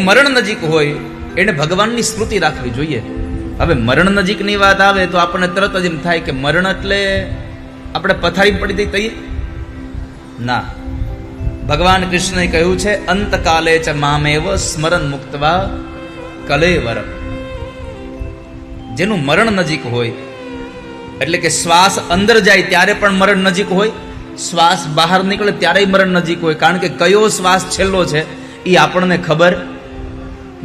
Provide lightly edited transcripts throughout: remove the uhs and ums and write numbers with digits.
જેનું મરણ નજીક હોય એને ભગવાનની સ્મૃતિ રાખવી જોઈએ. હવે મરણ નજીકની વાત આવે તો આપણને તરત જ એમ થાય કે મરણ એટલે આપણે પથારી પડી દઈ ના. ભગવાન કૃષ્ણએ કહ્યું છે અંતકાલે ચ મામેવ સ્મરણ મુક્તવા કલેવર. જેનું મરણ નજીક હોય એટલે કે શ્વાસ અંદર જાય ત્યારે પણ મરણ નજીક હોય, શ્વાસ બહાર નીકળે ત્યારે મરણ નજીક હોય. કારણ કે કયો શ્વાસ છેલ્લો છે એ આપણને ખબર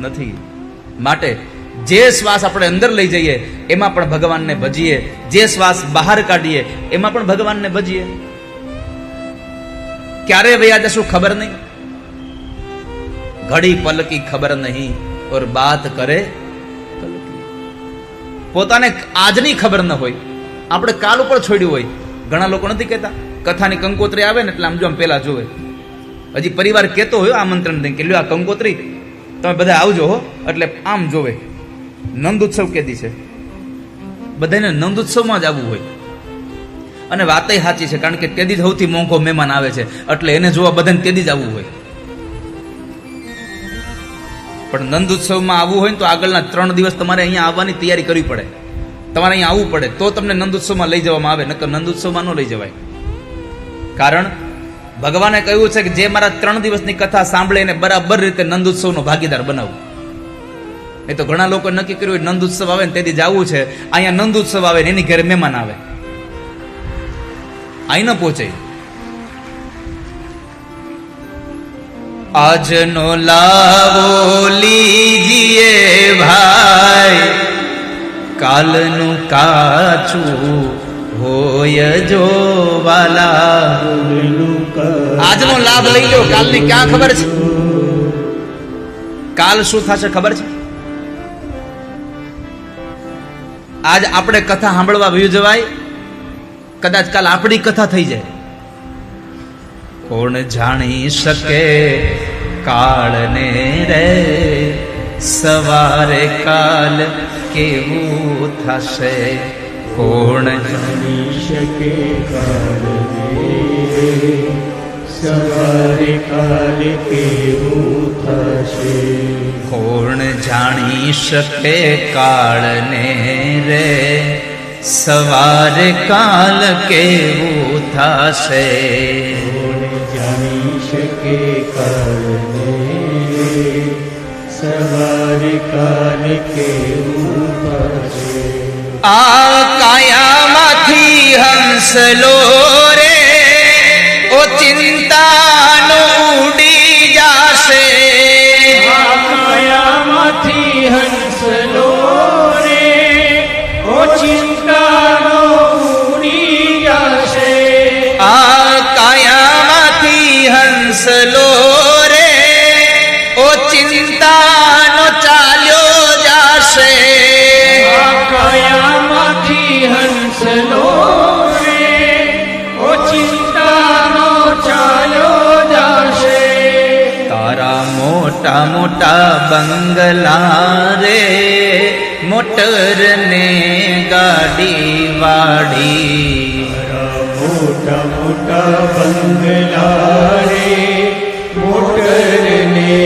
નથી. માટે જે શ્વાસ આપણે અંદર લઈ જઈએ એમાં પણ ભગવાનને ભજીએ, જે શ્વાસ બહાર કાઢીએ એમાં પણ ભગવાનને ભજીએ. ક્યારે વયા જશું ખબર નહીં, ઘડી પલકી ખબર નહીં ઓર બાત કરે કલકી. પોતાને આજની ખબર ન હોય, આપણે કાલ ઉપર છોડ્યું હોય. ઘણા લોકો નથી કહેતા કથાની કંકોત્રી આવે ને એટલે આમ જો આમ પેલા જોવે. હજી પરિવાર કહેતો હોય આમંત્રણ દઈ કે લ્યો આ કંકોત્રી તમે બધા આવજો હો, એટલે આમ જોવે. નંદ ઉત્સવ કેદી છે, બધાને નંદ ઉત્સવમાં જ આવવું હોય. અને વાતય સાચી છે, કારણ કે તેદી જ સૌથી મોંઘો મહેમાન આવે છે એટલે એને જોવા બધાને તેદી જ આવવું હોય. પણ નંદ ઉત્સવમાં આવવું હોય ને તો આગળના 3 દિવસ તમારે અહીંયા આવવાની તૈયારી કરવી પડે. તમારે અહીંયા આવવું પડે તો તમને નંદ ઉત્સવમાં લઈ જવામાં આવે, નકર નંદ ઉત્સવમાં ન લઈ જવાય. કારણ ભગવાને કહ્યું છે કે જે મારા 3 દિવસની કથા સાંભળે એને બરાબર રીતે નંદ ઉત્સવનો ભાગીદાર બનાવવું. એ તો ઘણા લોકો નક્કી કર્યું નંદ ઉત્સવ આવે ને તેથી જવું છે, અહીંયા નંદ ઉત્સવ આવે ને એની ઘરે મહેમાન આવે, અહીં ન પહોંચે. આજનો લાવો લીજીએ ભાઈ, કાલનું કાચું હોય જો વાલા. આજનો લાભ લઈ લો, કાલની ક્યાં ખબર છે, કાલ શું થશે ખબર છે. આજ આપણે કથા સાંભળવા વયું જવાય, કદાચ કાલ આપણી કથા થઈ જાય. કોણ જાણી શકે કાળને રે, સવારે કાલ કેવું થશે. કોણ જાણી શકે કાળને રે, સવારે કાલ કેવું થશે. કોણ જાણી શકે કાળને રે, સવારે કાલ કેવું થશે. કોણ જાણી શકે કાળને રે, સવારે કાલ કેવું થશે. આ કાયામાંથી હંસલો રે, ઓ ચિંતાનો ઉડી જાશે. આ કાયામાંથી હંસલો રે, ઓ ચિંતાનો ઉડી જશે. આ કાયામાંથી હંસલો રે, ઓ ચિંતાનો ચાલ્યો જાશે. આ કાયામાંથી હંસલો રે, ઓ ચિંતાનો ચાલ્યો જશે. તારા મોટા મોટા બંગલા રે, મોટર ને ગાડી વાડી. મોટા મોટા બંગલા રે, મોટર ને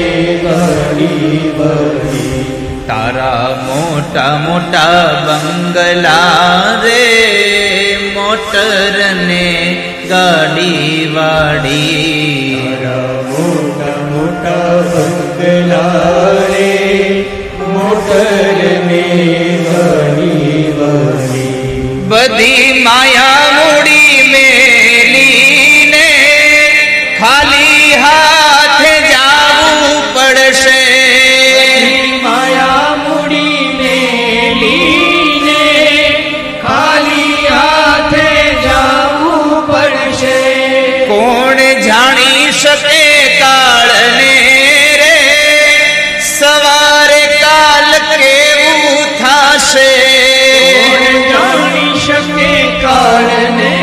ગાડી વાળી. તારા મોટા મોટા બંગલા રે, મોટર ને ગાડી વાડી. મોટા મોટા બંગલા રે, મોટર ને ગાડી વાળી. બધી માયા મૂડી મેલીને ખાલી હાથે જાવું પડશે. માયા મૂડી મેલીને ખાલી હાથે જાવું પડશે. કોણ જાણી શકે કાળને રે, સવારે કાલ કેવું થશે. કોણ જાણી શકે કાળને,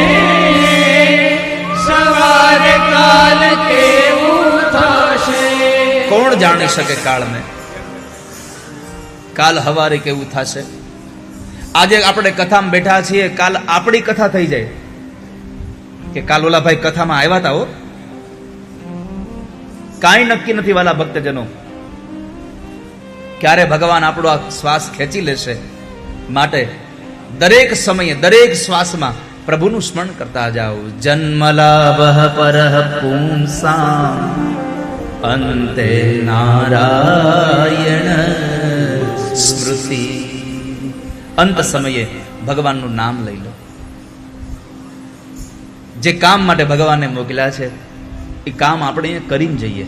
સવારે કાલ કેવું થશે. કોણ જાણી શકે કાળને, કાલ હવારે કેવું થશે. આજે આપણે કથામાં બેઠા છીએ, કાલ આપણી કથા થઈ જાય કે કાલ ઓલા ભાઈ કથામાં આવ્યા હતા હો, કાંઈ નક્કી નથી વાલા ભક્તજનો. ક્યારે ભગવાન આપણો આ શ્વાસ ખેંચી લેશે. માટે દરેક સમયે દરેક શ્વાસમાં પ્રભુનું સ્મરણ કરતા જાઓ. જન્મલાભ પરઃ પુંસામ અંતે નારાયણ સ્મૃતિ. અંત સમયે ભગવાનનું નામ લઈ લો. જે કામ માટે ભગવાને મોકલ્યા છે એ કામ આપણે કરીને જઈએ.